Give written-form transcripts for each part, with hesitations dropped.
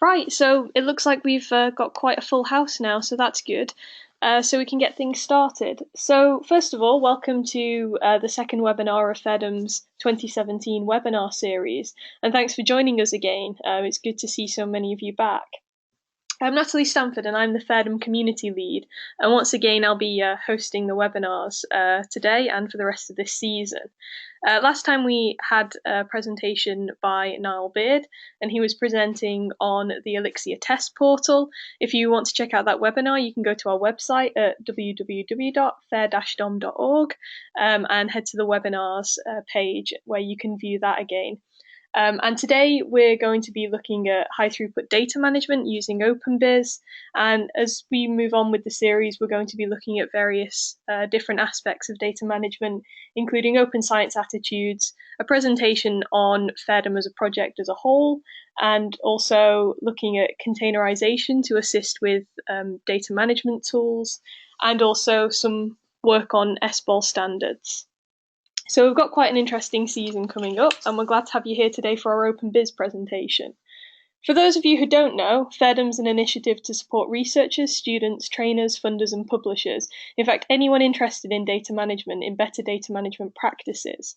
Right, so it looks like we've got quite a full house now, so that's good. So we can get things started. So first of all, welcome to the second webinar of FEDM's 2017 webinar series, and thanks for joining us again. It's good to see so many of you back. I'm Natalie Stanford and I'm the FEDM Community Lead, and once again I'll be hosting the webinars today and for the rest of this season. Last time we had a presentation by Niall Beard, and he was presenting on the Elixir test portal. If you want to check out that webinar, you can go to our website at www.fair-dom.org and head to the webinars page where you can view that again. And today we're going to be looking at high throughput data management using openBIS. And as we move on with the series, we're going to be looking at various different aspects of data management, including open science attitudes, a presentation on FEDM as a project as a whole, and also looking at containerization to assist with data management tools, and also some work on SBOL standards. So we've got quite an interesting season coming up, and we're glad to have you here today for our openBIS presentation. For those of you who don't know, FEDM's an initiative to support researchers, students, trainers, funders, and publishers. In fact, anyone interested in data management, in better data management practices.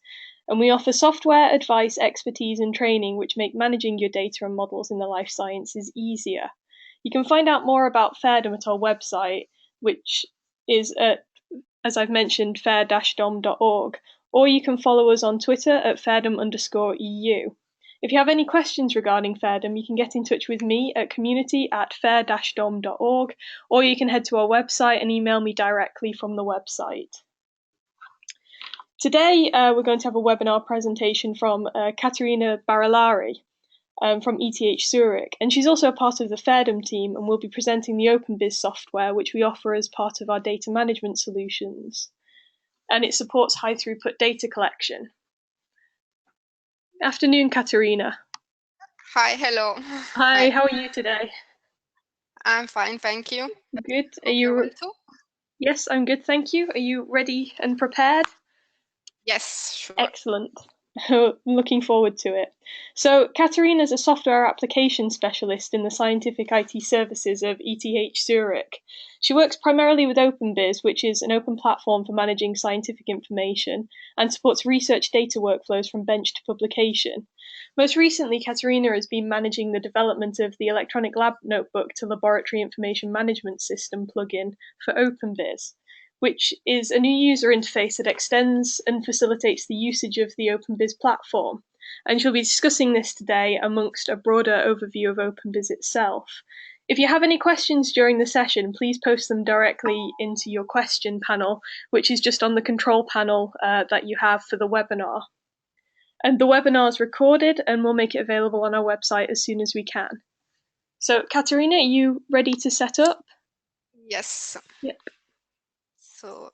And we offer software, advice, expertise, and training which make managing your data and models in the life sciences easier. You can find out more about FEDM at our website, which is at, as I've mentioned, fair-dom.org. Or you can follow us on Twitter at fair-dom_EU. If you have any questions regarding FEDM, you can get in touch with me at community@fair-dom.org, or you can head to our website and email me directly from the website. Today, we're going to have a webinar presentation from Caterina Barillari from ETH Zürich, and she's also a part of the FEDM team and will be presenting the openBIS software, which we offer as part of our data management solutions. And it supports high throughput data collection. Afternoon, Caterina. Hi, hello. Hi, how are you today? I'm fine, thank you. Good. Are you? Yes, I'm good, thank you. Are you ready and prepared? Yes, sure. Excellent. I'm looking forward to it. So, Caterina is a software application specialist in the scientific IT services of ETH Zürich. She works primarily with openBIS, which is an open platform for managing scientific information, and supports research data workflows from bench to publication. Most recently, Caterina has been managing the development of the Electronic Lab Notebook to Laboratory Information Management System plugin for openBIS, which is a new user interface that extends and facilitates the usage of the openBIS platform. And she'll be discussing this today amongst a broader overview of openBIS itself. If you have any questions during the session, please post them directly into your question panel, which is just on the control panel that you have for the webinar. And the webinar is recorded and we'll make it available on our website as soon as we can. So, Caterina, are you ready to set up? Yes. Yep. So,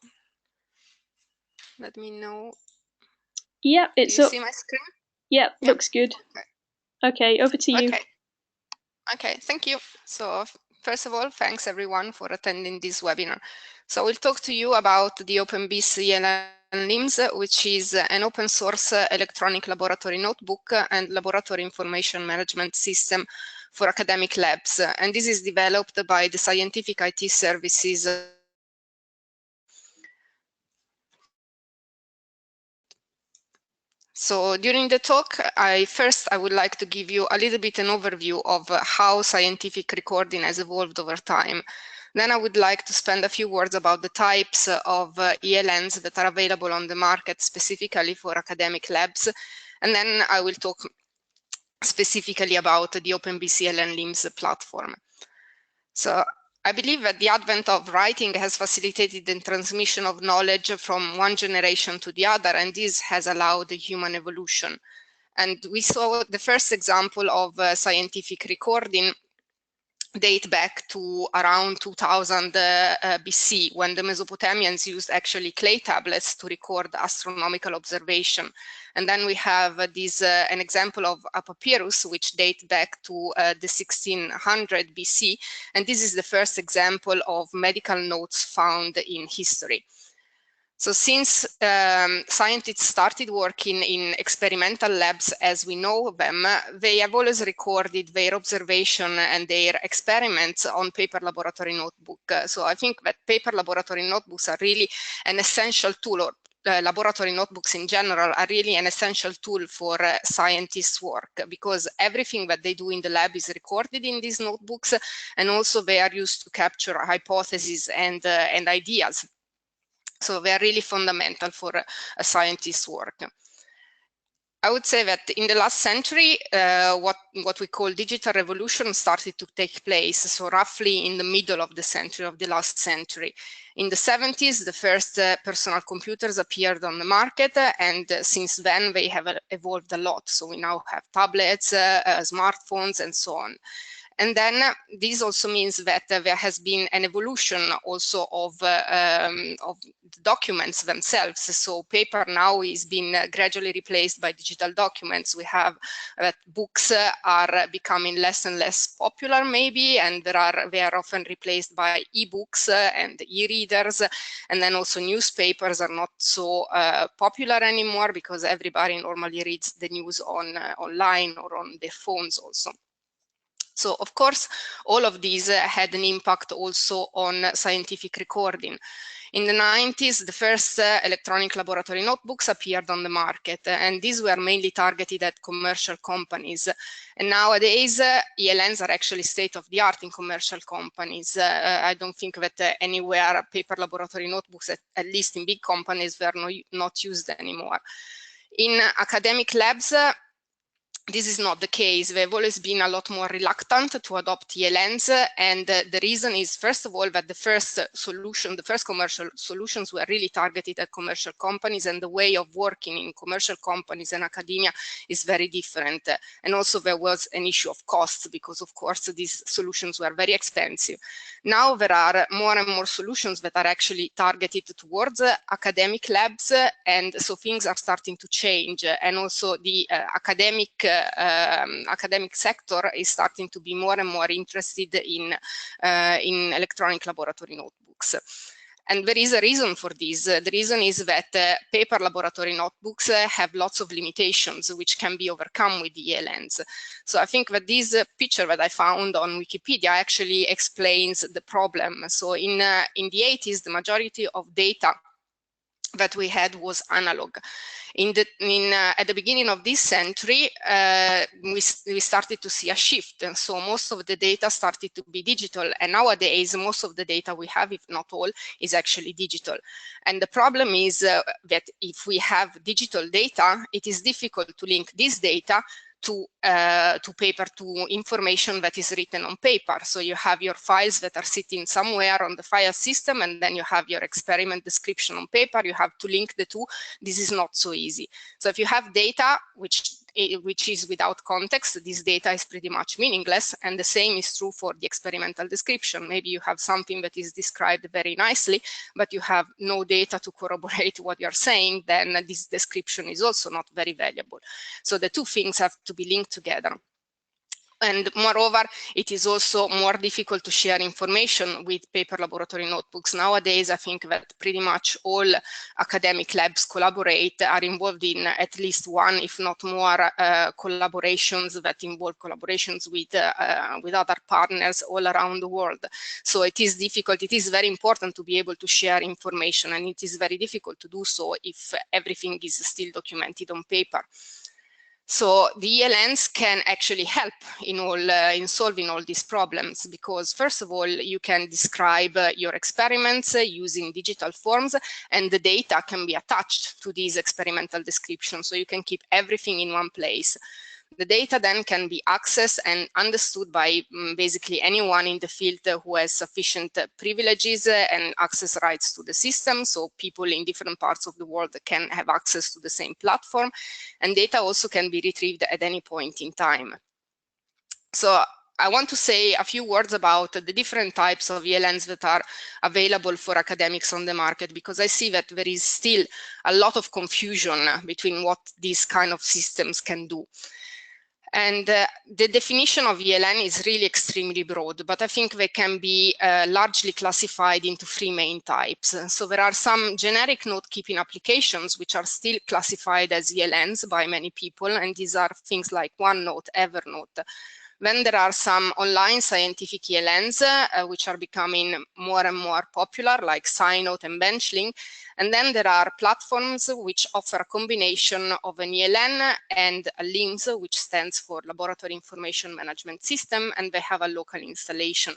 let me know. Yep, it's up. Do you up. see my screen? Yep, looks good. Okay, over to you. Okay, thank you. So, first of all, thanks everyone for attending this webinar. So, we'll talk to you about the openBIS ELN-LIMS, which is an open source electronic laboratory notebook and laboratory information management system for academic labs. And this is developed by the Scientific IT Services . So during the talk, I would like to give you a little bit an overview of how scientific recording has evolved over time. Then I would like to spend a few words about the types of ELNs that are available on the market specifically for academic labs. And then I will talk specifically about the openBIS ELN-LIMS platform. So I believe that the advent of writing has facilitated the transmission of knowledge from one generation to the other, and this has allowed human evolution. And we saw the first example of scientific recording date back to around 2000 BC, when the Mesopotamians used actually clay tablets to record astronomical observation. And then we have an example of a papyrus, which dates back to the 1600 BC. And this is the first example of medical notes found in history. So since scientists started working in experimental labs as we know them, they have always recorded their observation and their experiments on paper laboratory notebook. So I think that paper laboratory notebooks are really an essential tool, or laboratory notebooks in general are really an essential tool for scientists' work, because everything that they do in the lab is recorded in these notebooks, and also they are used to capture hypotheses and ideas. So they are really fundamental for a scientist's work. I would say that in the last century, what we call digital revolution started to take place. So roughly in the middle of the century, of the last century. In the 70s, the first personal computers appeared on the market, and since then they have evolved a lot. So we now have tablets, smartphones, and so on. And then this also means that there has been an evolution also of the documents themselves. So paper now is being gradually replaced by digital documents. We have that books are becoming less and less popular maybe, and they are often replaced by e-books and e-readers. And then also newspapers are not so popular anymore, because everybody normally reads the news online or on their phones also. So of course, all of these had an impact also on scientific recording. In the 90s, the first electronic laboratory notebooks appeared on the market, and these were mainly targeted at commercial companies. And nowadays, ELNs are actually state-of-the-art in commercial companies. I don't think that anywhere paper laboratory notebooks, at least in big companies, were not used anymore. In academic labs, this is not the case. They've always been a lot more reluctant to adopt ELNs, and the reason is, first of all, that the first commercial solutions were really targeted at commercial companies, and the way of working in commercial companies and academia is very different. And also there was an issue of costs, because of course these solutions were very expensive. Now there are more and more solutions that are actually targeted towards academic labs, and so things are starting to change, and also the academic sector is starting to be more and more interested in electronic laboratory notebooks. And there is a reason for this. The reason is that paper laboratory notebooks have lots of limitations which can be overcome with the ELNs. So I think that this picture that I found on Wikipedia actually explains the problem. So in the 80s, the majority of data that we had was analog. At the beginning of this century, we started to see a shift, and so most of the data started to be digital, and nowadays most of the data we have, if not all, is actually digital. And the problem is that if we have digital data, it is difficult to link this data to information that is written on paper. So you have your files that are sitting somewhere on the file system, and then you have your experiment description on paper. You have to link the two. This is not so easy. So if you have data which is without context, this data is pretty much meaningless, and the same is true for the experimental description. Maybe you have something that is described very nicely, but you have no data to corroborate what you're saying, then this description is also not very valuable. So the two things have to be linked together. And moreover, it is also more difficult to share information with paper laboratory notebooks. Nowadays, I think that pretty much all academic labs collaborate, are involved in at least one, if not more, collaborations that involve collaborations with other partners all around the world. So it is difficult. It is very important to be able to share information, and it is very difficult to do so if everything is still documented on paper. So the ELNs can actually help in solving all these problems, because first of all, you can describe your experiments using digital forms, and the data can be attached to these experimental descriptions, so you can keep everything in one place. The data then can be accessed and understood by basically anyone in the field who has sufficient privileges and access rights to the system. So people in different parts of the world can have access to the same platform, and data also can be retrieved at any point in time. So I want to say a few words about the different types of ELNs that are available for academics on the market, because I see that there is still a lot of confusion between what these kind of systems can do. And the definition of ELN is really extremely broad, but I think they can be largely classified into three main types. So there are some generic note-keeping applications which are still classified as ELNs by many people, and these are things like OneNote, Evernote. Then there are some online scientific ELNs, which are becoming more and more popular, like SciNote and Benchling. And then there are platforms which offer a combination of an ELN and a LIMS, which stands for Laboratory Information Management System, and they have a local installation.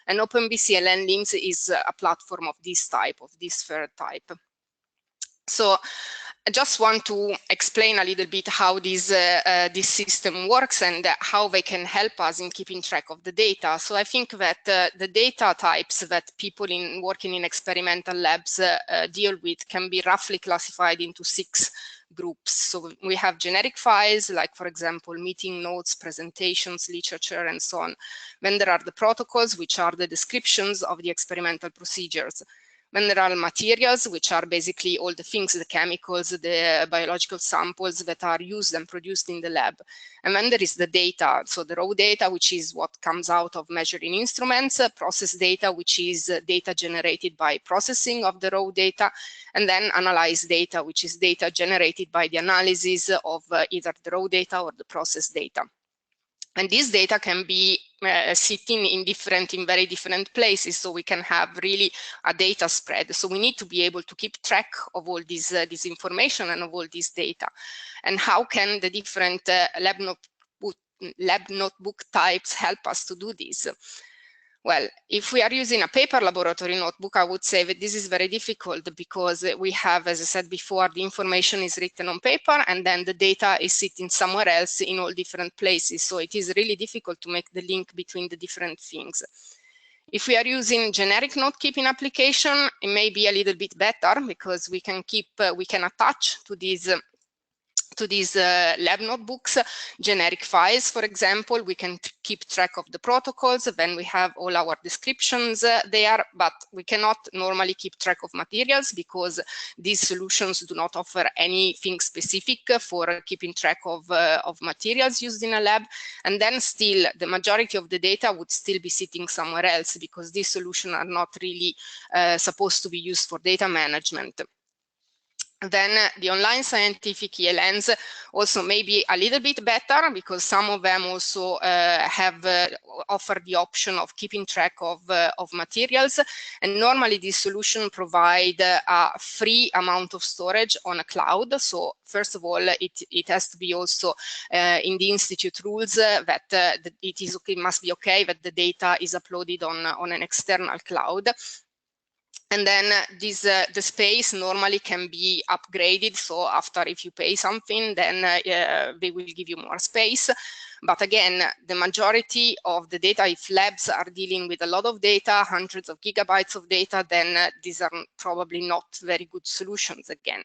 And openBIS ELN-LIMS is a platform of this type, of this third type. So I just want to explain a little bit how this system works and how they can help us in keeping track of the data. So I think that the data types that people working in experimental labs deal with can be roughly classified into 6 groups. So we have generic files, like, for example, meeting notes, presentations, literature, and so on. Then there are the protocols, which are the descriptions of the experimental procedures. Then there are materials, which are basically all the things, the chemicals, the biological samples that are used and produced in the lab. And then there is the data, so the raw data, which is what comes out of measuring instruments, process data, which is data generated by processing of the raw data, and then analyzed data, which is data generated by the analysis of either the raw data or the process data. And this data can be sitting in very different places, so we can have really a data spread. So we need to be able to keep track of all this information and of all this data. And how can the different lab notebook types help us to do this? Well, if we are using a paper laboratory notebook, I would say that this is very difficult because we have, as I said before, the information is written on paper and then the data is sitting somewhere else in all different places. So it is really difficult to make the link between the different things. If we are using generic note-keeping application, it may be a little bit better because we can attach to these lab notebooks generic files. For example, we can keep track of the protocols, then we have all our descriptions there, but we cannot normally keep track of materials because these solutions do not offer anything specific for keeping track of materials used in a lab. And then still the majority of the data would still be sitting somewhere else because these solutions are not really supposed to be used for data management. Then the online scientific ELNs also may be a little bit better because some of them also offer the option of keeping track of materials. And normally this solution provide a free amount of storage on a cloud. So first of all, it has to be also in the institute rules that it must be okay that the data is uploaded on an external cloud. And then the space normally can be upgraded. So after, if you pay something, then they will give you more space. But again, the majority of the data, if labs are dealing with a lot of data, hundreds of gigabytes of data, then these are probably not very good solutions again.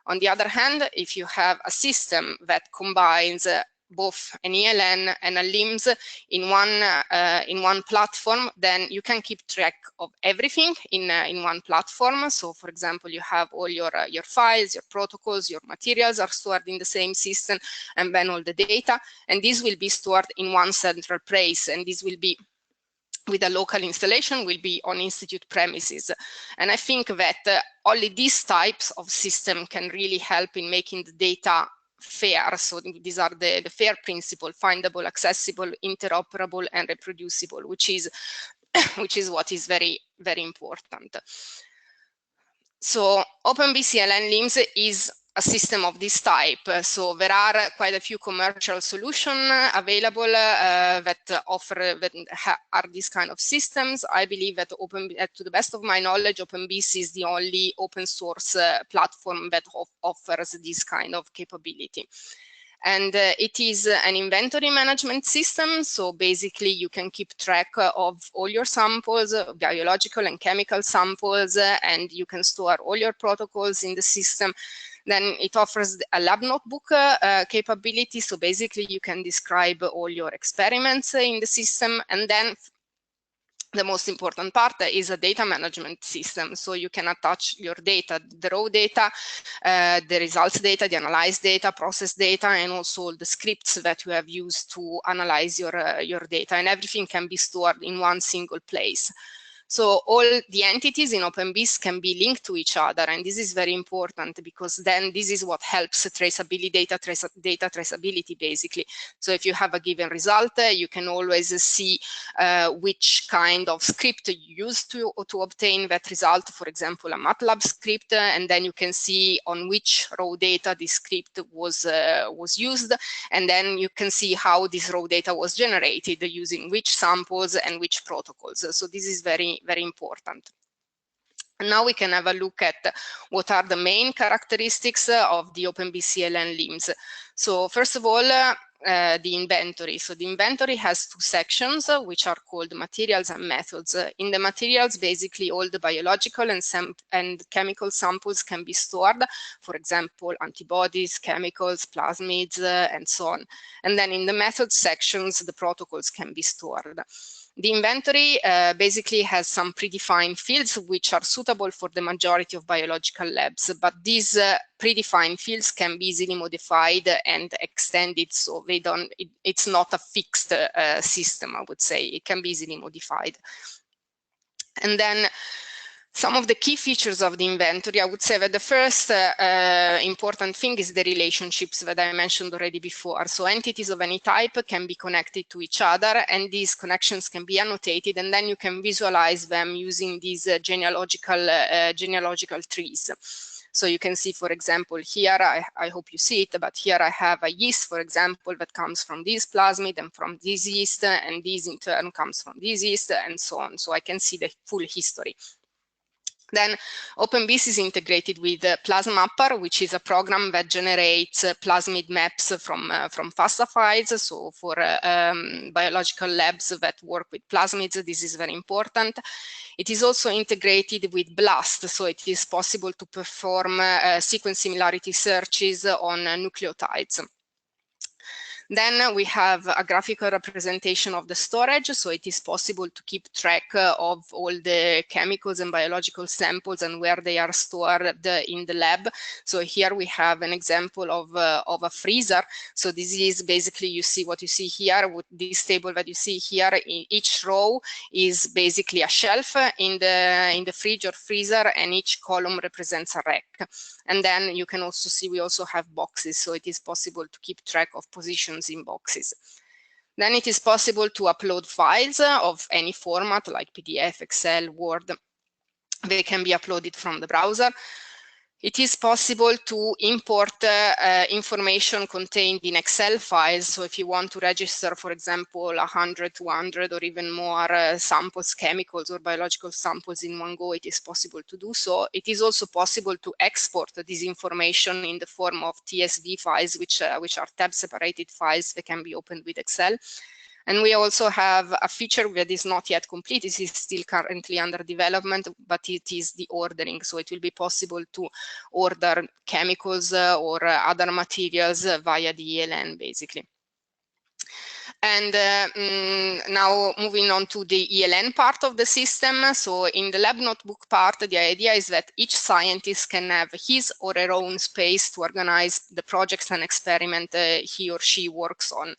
On the other hand, if you have a system that combines both an ELN and a LIMS in one platform, then you can keep track of everything in one platform. So for example, you have all your files, your protocols, your materials are stored in the same system, and then all the data, and this will be stored in one central place, and this will be with a local installation, will be on institute premises. And I think that only these types of system can really help in making the data fair. So these are the FAIR principle: findable, accessible, interoperable, and reproducible, which is what is very, very important. So openBIS ELN-LIMS is a system of this type. So there are quite a few commercial solutions available that are these kind of systems. I believe that to the best of my knowledge, openBIS is the only open source platform that offers this kind of capability. And it is an inventory management system. So basically you can keep track of all your samples, biological and chemical samples, and you can store all your protocols in the system. Then it offers a lab notebook capability. So basically you can describe all your experiments in the system. And then the most important part is a data management system. So you can attach your data, the raw data, the results data, the analyzed data, process data, and also all the scripts that you have used to analyze your data, and everything can be stored in one single place. So all the entities in openBIS can be linked to each other, and this is very important because then this is what helps traceability, data traceability basically. So if you have a given result, you can always see which kind of script you used to obtain that result, for example, a MATLAB script, and then you can see on which raw data this script was used, and then you can see how this raw data was generated using which samples and which protocols. So this is very important. And now we can have a look at what are the main characteristics of the openBIS ELN-LIMS. So first of all, the inventory. So the inventory has two sections, which are called materials and methods. In the materials, basically all the biological and chemical samples can be stored, for example, antibodies, chemicals, plasmids, and so on. And then in the methods sections, the protocols can be stored. The inventory basically has some predefined fields which are suitable for the majority of biological labs, but these predefined fields can be easily modified and extended, so it's not a fixed system, I would say. It can be easily modified. And then some of the key features of the inventory, I would say that the first important thing is the relationships that I mentioned already before. So entities of any type can be connected to each other, and these connections can be annotated, and then you can visualize them using these genealogical trees. So you can see, for example, here, I hope you see it, but here I have a yeast, for example, that comes from this plasmid and from this yeast, and this in turn comes from this yeast, and so on. So I can see the full history. Then openBIS is integrated with PlasMapper, which is a program that generates plasmid maps from FASTA files. So for biological labs that work with plasmids, this is very important. It is also integrated with BLAST, so it is possible to perform sequence similarity searches on nucleotides. Then we have a graphical representation of the storage, so it is possible to keep track of all the chemicals and biological samples and where they are stored in the lab. So here we have an example of a freezer. So this is basically, you see what you see here with this table that you see here. Each row is basically a shelf in the fridge or freezer, and each column represents a rack. And then you can also see we also have boxes, so it is possible to keep track of positions in boxes. Then it is possible to upload files of any format like PDF, Excel, Word. They can be uploaded from the browser. It is possible to import information contained in Excel files. So if you want to register, for example, 100, 200, or even more samples, chemicals or biological samples in one go, it is possible to do so. It is also possible to export this information in the form of TSV files, which are tab-separated files that can be opened with Excel. And we also have a feature that is not yet complete. This is still currently under development, but it is the ordering. So it will be possible to order chemicals or other materials via the ELN, basically. And now moving on to the ELN part of the system. So in the lab notebook part, the idea is that each scientist can have his or her own space to organize the projects and experiment he or she works on.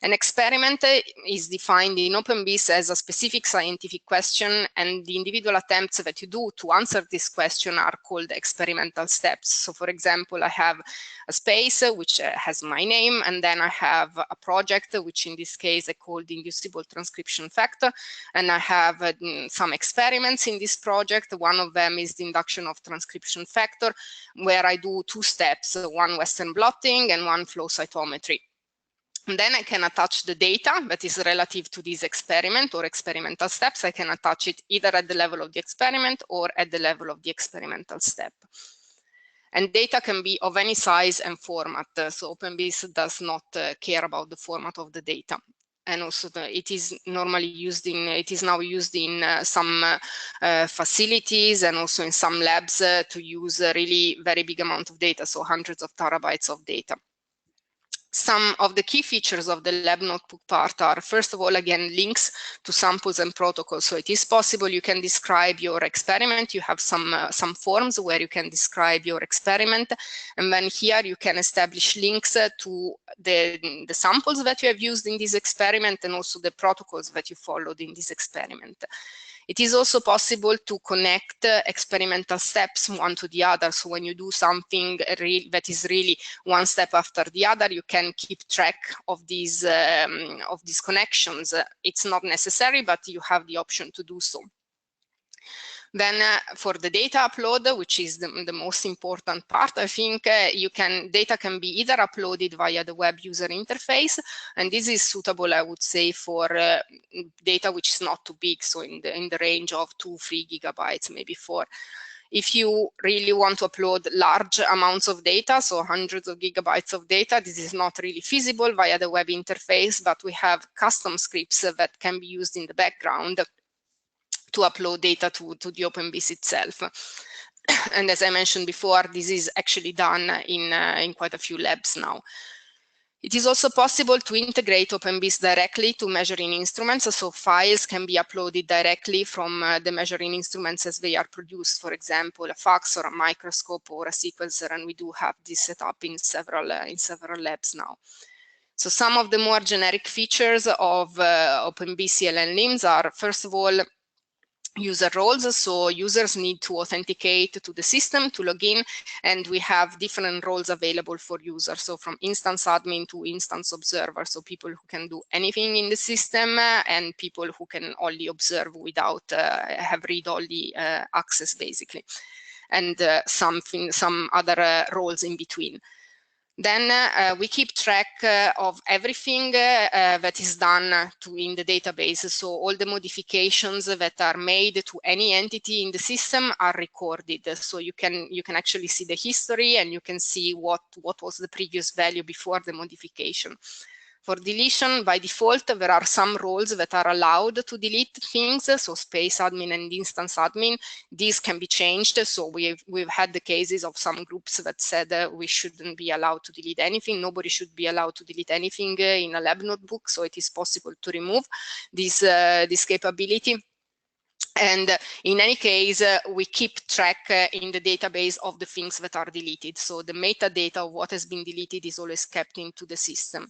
An experiment is defined in openBIS as a specific scientific question, and the individual attempts that you do to answer this question are called experimental steps. So for example, I have a space which has my name, and then I have a project, which in this case I call the inducible transcription factor, and I have some experiments in this project. One of them is the induction of transcription factor, where I do two steps, one Western blotting and one flow cytometry. And then I can attach the data that is relative to this experiment or experimental steps. I can attach it either at the level of the experiment or at the level of the experimental step. And data can be of any size and format. So openBIS does not care about the format of the data. And also it is normally used in, it is now used in some facilities and also in some labs to use a really very big amount of data, so hundreds of terabytes of data. Some of the key features of the lab notebook part are, first of all, again, links to samples and protocols. So it is possible you can describe your experiment. You have some forms where you can describe your experiment. And then here you can establish links to the samples that you have used in this experiment and also the protocols that you followed in this experiment. It is also possible to connect experimental steps one to the other. So when you do something that is really one step after the other, you can keep track of these connections. It's not necessary, but you have the option to do so. Then for the data upload, which is the most important part, I think data can be either uploaded via the web user interface, and this is suitable, I would say, for data which is not too big, so in the range of 2-3 gigabytes, maybe 4. If you really want to upload large amounts of data, so hundreds of gigabytes of data, this is not really feasible via the web interface, but we have custom scripts that can be used in the background to upload data to the openBIS itself. And as I mentioned before, this is actually done in quite a few labs now. It is also possible to integrate openBIS directly to measuring instruments, so files can be uploaded directly from the measuring instruments as they are produced, for example, a fax or a microscope or a sequencer, and we do have this set up in several labs now. So some of the more generic features of openBIS ELN-LIMS are, first of all, user roles. So users need to authenticate to the system to log in, and we have different roles available for users. So from instance admin to instance observer, so people who can do anything in the system and people who can only observe without have read-only access, basically, and some other roles in between. Then we keep track of everything that is done in the database. So all the modifications that are made to any entity in the system are recorded. So you can actually see the history, and you can see what was the previous value before the modification. For deletion, by default, there are some roles that are allowed to delete things, so space admin and instance admin. These can be changed. So we've had the cases of some groups that said we shouldn't be allowed to delete anything. Nobody should be allowed to delete anything in a lab notebook. So it is possible to remove this capability. And in any case, we keep track in the database of the things that are deleted. So the metadata of what has been deleted is always kept into the system.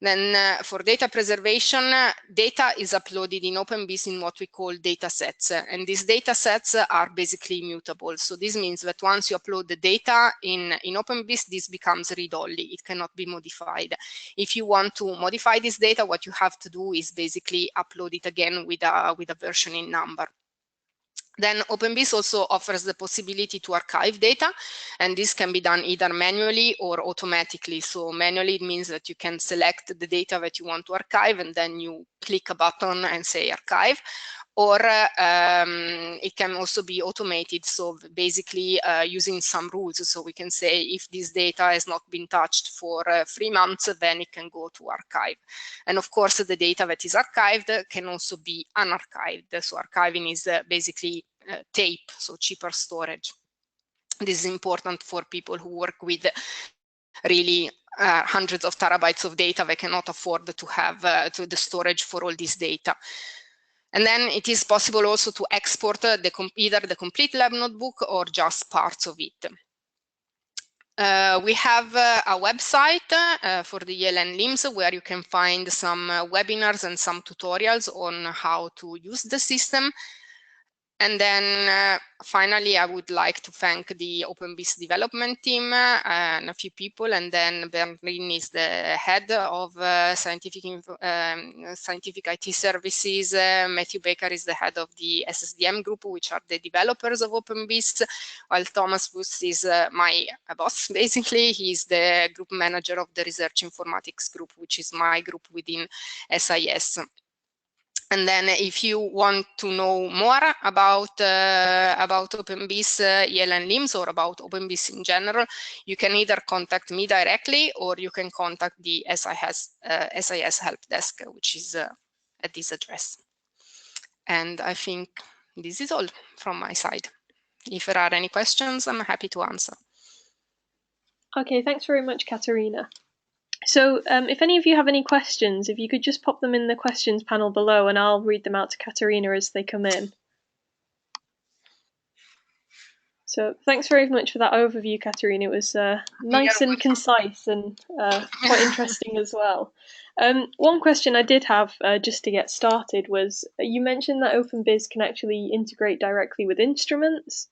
Then for data preservation, data is uploaded in openBIS in what we call data sets. And these data sets are basically immutable. So this means that once you upload the data in openBIS, this becomes read-only. It cannot be modified. If you want to modify this data, what you have to do is basically upload it again with a versioning number. Then openBIS also offers the possibility to archive data, and this can be done either manually or automatically. So manually, it means that you can select the data that you want to archive, and then you click a button and say archive. Or it can also be automated, so basically using some rules. So we can say if this data has not been touched for 3 months, then it can go to archive. And of course, the data that is archived can also be unarchived. So archiving is basically tape, so cheaper storage. This is important for people who work with really hundreds of terabytes of data. They cannot afford to have the storage for all this data. And then it is possible also to export either the complete lab notebook or just parts of it. We have a website for the ELN-LIMS where you can find some webinars and some tutorials on how to use the system. And then finally, I would like to thank the openBIS development team and a few people. And then Bernardin is the head of scientific IT services. Matthew Baker is the head of the SSDM group, which are the developers of openBIS, while Thomas Buss is my boss, basically. He's the group manager of the research informatics group, which is my group within SIS. And then if you want to know more about openBIS ELN-LIMS or about openBIS in general, you can either contact me directly or you can contact the SIS help desk, which is at this address. And I think this is all from my side. If there are any questions, I'm happy to answer. Okay, thanks very much, Caterina. So if any of you have any questions, if you could just pop them in the questions panel below and I'll read them out to Caterina as they come in. So thanks very much for that overview, Caterina. It was nice and concise and quite interesting as well. One question I did have just to get started was, you mentioned that openBIS can actually integrate directly with instruments.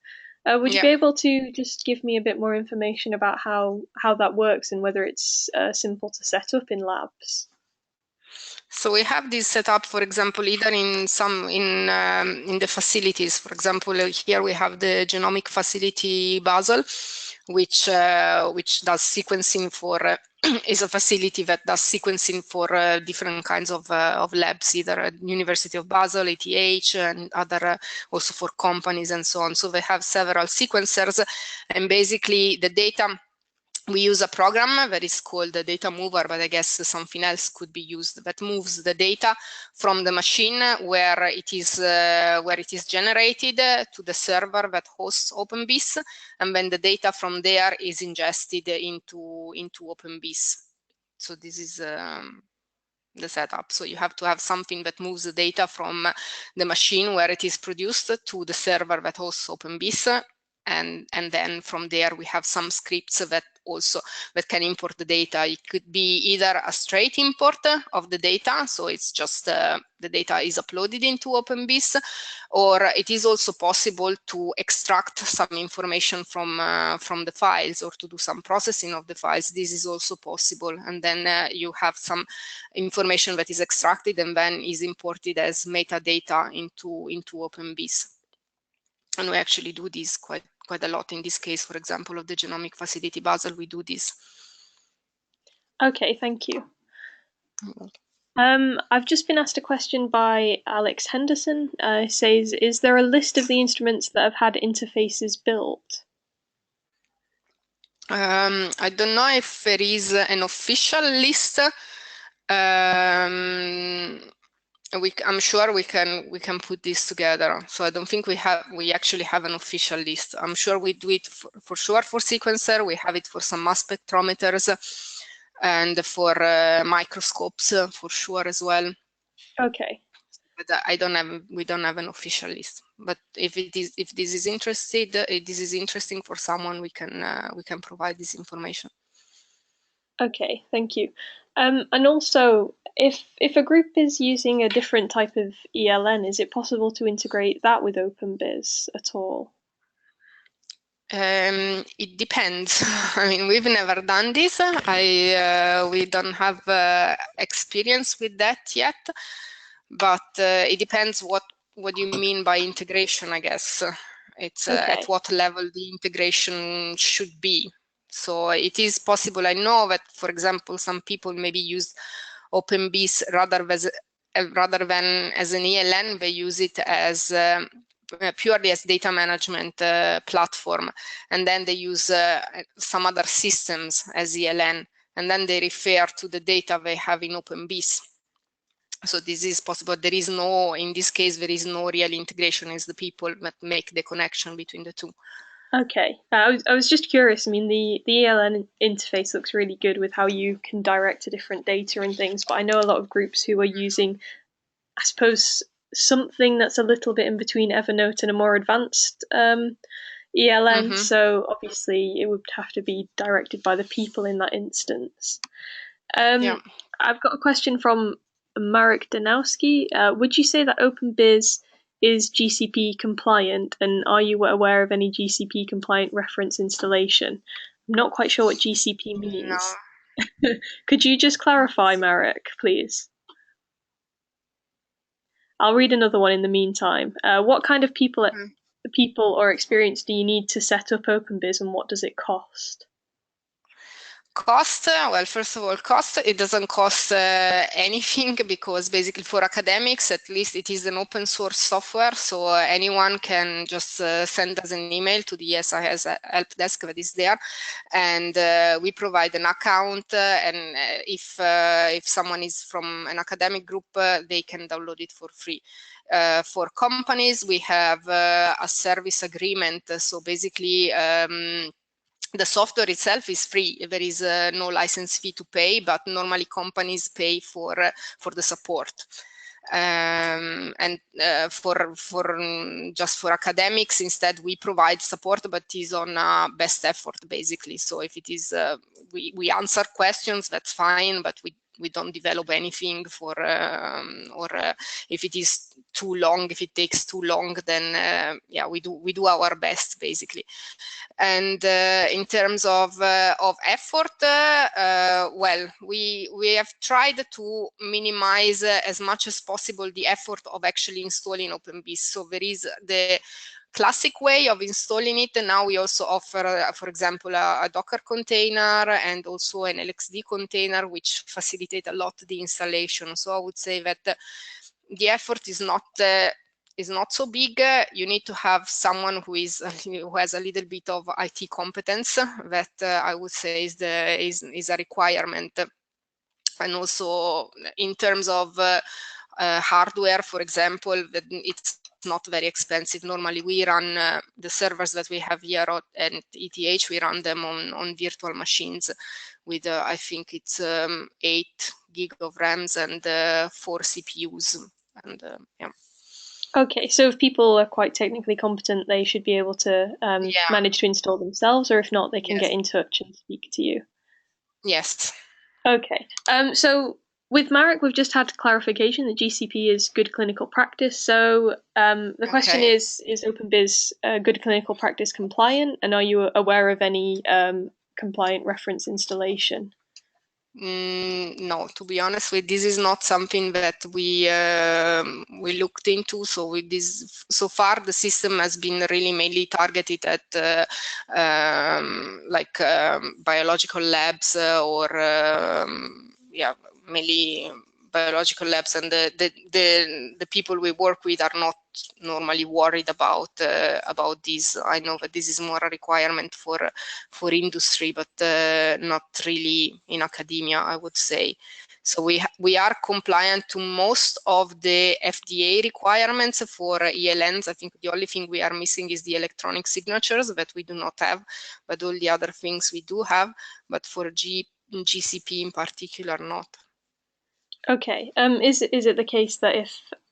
Would you be able to just give me a bit more information about how that works and whether it's simple to set up in labs? So we have this set up, for example, either in the facilities. For example, here we have the genomic facility Basel, which does sequencing for is a facility that does sequencing for different kinds of labs, either at University of Basel, ETH, and other also for companies and so on. So they have several sequencers, and basically the data. We use a program that is called the data mover, but I guess something else could be used, that moves the data from the machine where it is generated to the server that hosts openBIS, and then the data from there is ingested into openBIS. So this is the setup. So you have to have something that moves the data from the machine where it is produced to the server that hosts openBIS. And then from there we have some scripts that can import the data. It could be either a straight import of the data, so it's just the data is uploaded into openBIS, or it is also possible to extract some information from the files or to do some processing of the files. This is also possible, and then you have some information that is extracted and then is imported as metadata into openBIS. And we actually do this quite a lot. In this case, for example, of the genomic facility Basel, we do this. Okay, thank you. I've just been asked a question by Alex Henderson. Says, is there a list of the instruments that have had interfaces built? I don't know if there is an official list. I'm sure we can put this together. So I don't think we actually have an official list. I'm sure we do it for sure for sequencer. We have it for some mass spectrometers and for microscopes for sure as well. Okay. But we don't have an official list. But if this is interesting for someone, we can provide this information. Okay, thank you. And also, if a group is using a different type of ELN, is it possible to integrate that with openBIS at all? It depends. I mean, we've never done this. We don't have experience with that yet, but it depends what you mean by integration, I guess. It's at what level the integration should be. So it is possible. I know that, for example, some people maybe use openBIS rather than as an ELN. They use it as purely as data management platform, and then they use some other systems as ELN, and then they refer to the data they have in openBIS. So this is possible. In this case, there is no real integration. It's the people that make the connection between the two. Okay, I was just curious. I mean, the ELN interface looks really good with how you can direct to different data and things, but I know a lot of groups who are using, I suppose, something that's a little bit in between Evernote and a more advanced ELN. So obviously it would have to be directed by the people in that instance. I've got a question from Marek Danowski. Would you say that openBIS is GCP compliant, and are you aware of any GCP compliant reference installation? I'm not quite sure what GCP means. No. Could you just clarify, Marek, please? I'll read another one in the meantime. What kind of people or experience do you need to set up openBIS, and what does it cost? Cost, well, first of all, cost, it doesn't cost anything, because basically for academics, at least, it is an open source software, so anyone can just send us an email to the SIS help desk that is there, and we provide an account, and if someone is from an academic group, they can download it for free. For companies, we have a service agreement, so basically The software itself is free. There is no license fee to pay, but normally companies pay for the support. And just for academics, instead we provide support, but is on best effort basically. So if it is we answer questions, that's fine, but we don't develop anything for if it is too long, if it takes too long, then yeah, we do our best basically. And in terms of effort, well, we have tried to minimize as much as possible the effort of actually installing openBIS. So there is the classic way of installing it, and now we also offer, for example, a Docker container and also an LXD container, which facilitate a lot the installation. So I would say that the effort is not so big. You need to have someone who has a little bit of IT competence. That I would say is a requirement. And also in terms of hardware, for example, it's not very expensive. Normally we run the servers that we have here at ETH, we run them on virtual machines with I think it's 8 gig of RAMs and 4 CPUs. And yeah. Okay, so if people are quite technically competent, they should be able to manage to install themselves, or if not, they can get in touch and speak to you. Yes. Okay, so with Marek, we've just had clarification that GCP is good clinical practice. So the question is openBIS good clinical practice compliant, and are you aware of any compliant reference installation? No, to be honest with this is not something that we looked into. So with this, so far the system has been really mainly targeted at biological labs or yeah, mainly biological labs, and the people we work with are not normally worried about this. I know that this is more a requirement for industry, but not really in academia, I would say. So we are compliant to most of the FDA requirements for ELNs. I think the only thing we are missing is the electronic signatures that we do not have, but all the other things we do have, but for GCP in particular, not. Okay. Is it the case that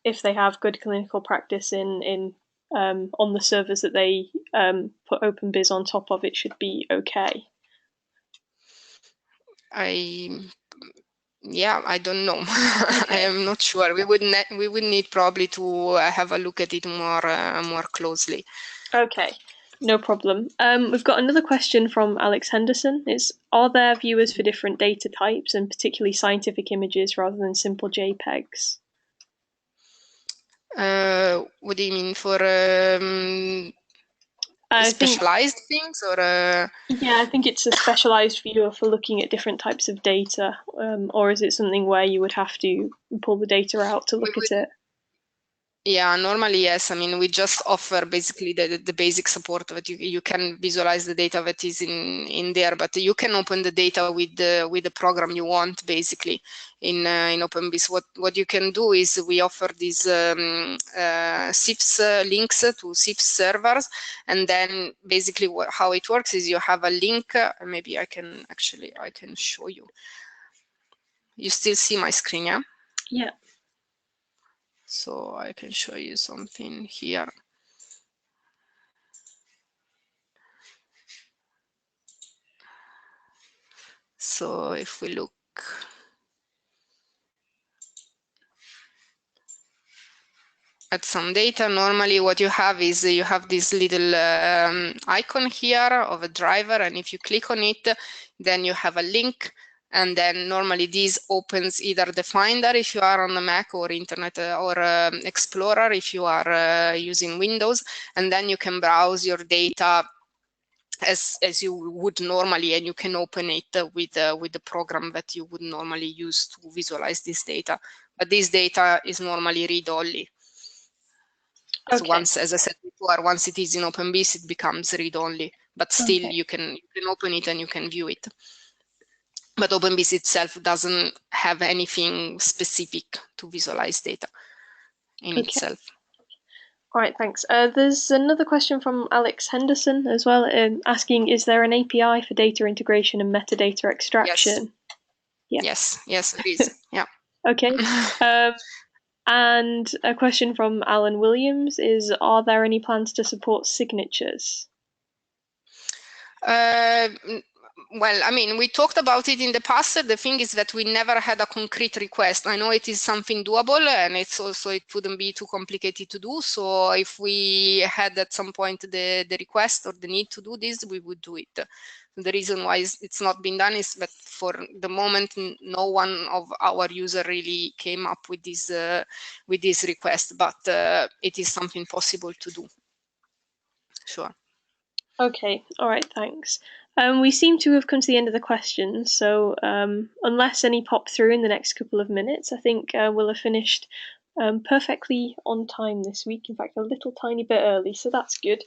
if they have good clinical practice in on the servers that they put openBIS on top of, it should be okay? Yeah, I don't know. Okay. I am not sure. We would need probably to have a look at it more closely. Okay. No problem. We've got another question from Alex Henderson. Are there viewers for different data types, and particularly scientific images rather than simple JPEGs? What do you mean, for specialized things, or? Yeah, I think it's a specialized viewer for looking at different types of data, or is it something where you would have to pull the data out to look at it? Yeah, normally, yes. I mean, we just offer basically the basic support that you can visualize the data that is in there, but you can open the data with the program you want, basically in openBIS. What you can do is we offer these CIFS links to CIFS servers, and then basically how it works is you have a link. Maybe I can show you. You still see my screen, yeah? Yeah. So I can show you something here. So if we look at some data, normally what you have is you have this little icon here of a driver, and if you click on it, then you have a link, and then normally this opens either the Finder if you are on the Mac, or Internet or Explorer if you are using Windows, and then you can browse your data as you would normally, and you can open it with the program that you would normally use to visualize this data. But this data is normally read-only. Okay. So once, as I said before, once it is in openBIS, it becomes read-only, but still you can open it and you can view it. But openBIS itself doesn't have anything specific to visualize data in itself. All right, thanks. There's another question from Alex Henderson as well, asking, is there an API for data integration and metadata extraction? Yes, there is. Yeah. Okay. And a question from Alan Williams is, are there any plans to support signatures? Well, I mean, we talked about it in the past. The thing is that we never had a concrete request. I know it is something doable, and it wouldn't be too complicated to do. So if we had at some point the request or the need to do this, we would do it. The reason why it's not been done is that for the moment, no one of our user really came up with this request, but it is something possible to do. Sure. Okay, all right, thanks. We seem to have come to the end of the questions, so unless any pop through in the next couple of minutes, I think we'll have finished perfectly on time this week. In fact, a little tiny bit early, so that's good.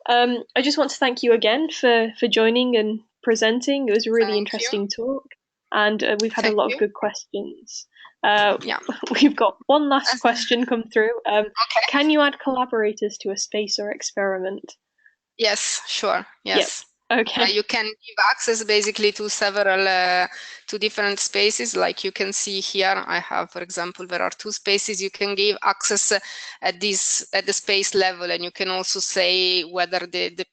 I just want to thank you again for joining and presenting. It was a really interesting talk, and we've had a lot of good questions. We've got one last question come through. Okay. Can you add collaborators to a space or experiment? Yes, sure. Yes. Yep. Okay. You can give access basically to several to different spaces. Like you can see here, I have, for example, there are 2 spaces. You can give access at the space level, and you can also say whether the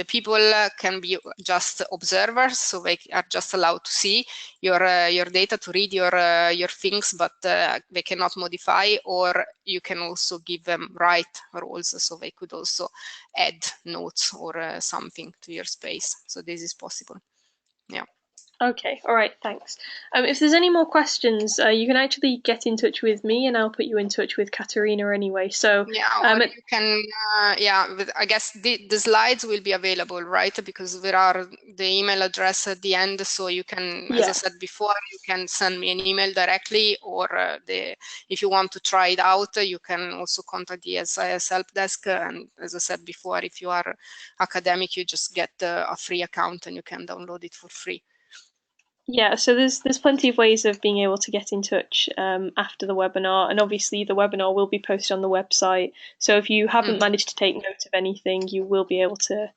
people can be just observers, so they are just allowed to see your data, to read your things, but they cannot modify, or you can also give them write roles, so they could also add notes or something to your space. So this is possible. Yeah. Okay, all right, thanks. If there's any more questions, you can actually get in touch with me, and I'll put you in touch with Caterina anyway. So yeah, you can. I guess the slides will be available, right? Because there are the email address at the end, so you can, as I said before, you can send me an email directly, or if you want to try it out, you can also contact the SIS help desk. And as I said before, if you are academic, you just get a free account and you can download it for free. Yeah, so there's plenty of ways of being able to get in touch after the webinar, and obviously the webinar will be posted on the website. So if you haven't managed to take note of anything, you will be able to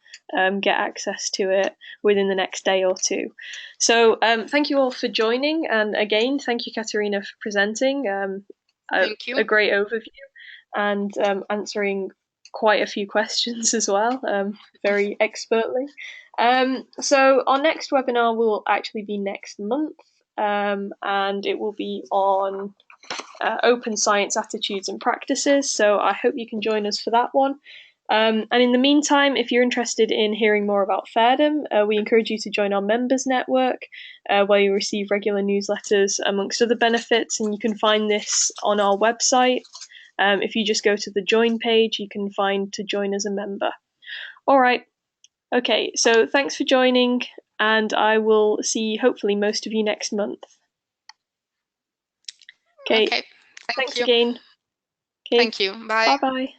get access to it within the next day or two. So thank you all for joining, and again, thank you, Caterina, for presenting. Thank you. A great overview and answering quite a few questions as well, very expertly. So our next webinar will actually be next month, and it will be on open science attitudes and practices. So I hope you can join us for that one. And in the meantime, if you're interested in hearing more about Fairdom, we encourage you to join our members network, where you receive regular newsletters amongst other benefits, and you can find this on our website. If you just go to the join page, you can find to join as a member. All right. Okay, so thanks for joining, and I will see hopefully most of you next month. Okay. Thank Thanks you again. Okay. Thank you. Bye. Bye-bye.